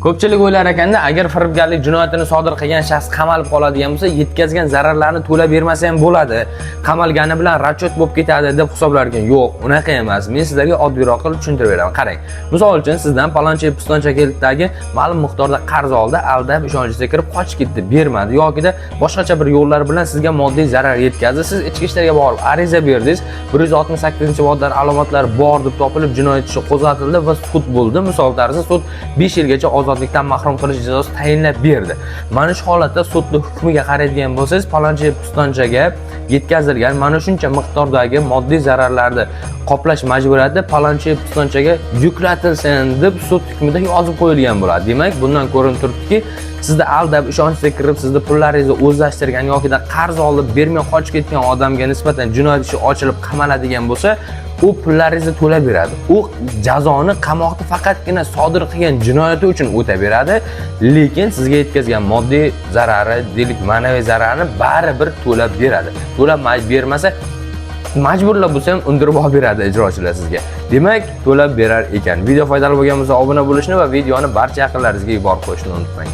Ko'pchilik o'ylar ekanda, agar firibgarlik jinoyatini sodir qilgan shaxs qamalib qoladigan bo'lsa, yetkazgan zararlarni to'lab bermasa ham bo'ladi. Qamalgani bilan ratchet bo'lib ketadi deb hisoblar ekan. Yo'q, unaqa emas. Men sizlarga oddiyroq qilib tushuntirib beraman. Qarang. Misol uchun sizdan palonchi pistoncha kelibdagi ma'lum miqdorda qarz oldi, aldab ishonchga kirib qochib ketdi, bermadi yoki boshqacha bir yo'llar bilan sizga moddiy zarar yetkazdi. Siz ichki ishlarga borib ariza berdingiz. 168-moddalar alomatlari bor deb topilib jinoyat ishi qo'zg'atildi va sud bo'ldi. Misol tarzida sud 5 yilgacha ozodlikdan mahrum qilish jazosi tayinlab berdi. Mana shu holatda sudning hukmiga qaraydigan bo'lsangiz, palonchi pistonchaga yetkazilgan mana shuncha miqdordagi moddiy zararlarni qoplash majburiyati palonchi pistonchaga yuklatilsin deb sud hukmida yozib qo'yilgan bo'ladi. Demak, bundan ko'rinib turibdiki, sizda aldab ishonchga kirib, sizda pullaringizni o'zlashtirgan yoki qarz olib bermay qochib ketgan odamga nisbatan jinoyat ishi ochilib qamaladigan bo'lsa, u pullaringizni to'lab beradi. U jazoni qamoqda faqatgina sodir qilgan jinoyati uchun o'tab beradi, lekin sizga yetkazgan moddiy zarari, deylik ma'naviy zararni baribir to'lab beradi. To'lab bermasa, majburlab bo'lsa ham undirib olib beradi ijrochilar sizga. Demak, to'lab berar ekan. Video foydali bo'lgan bo'lsa obuna bo'lishni va videoni barcha yaqinlaringizga yuborib qo'yishni unutmang.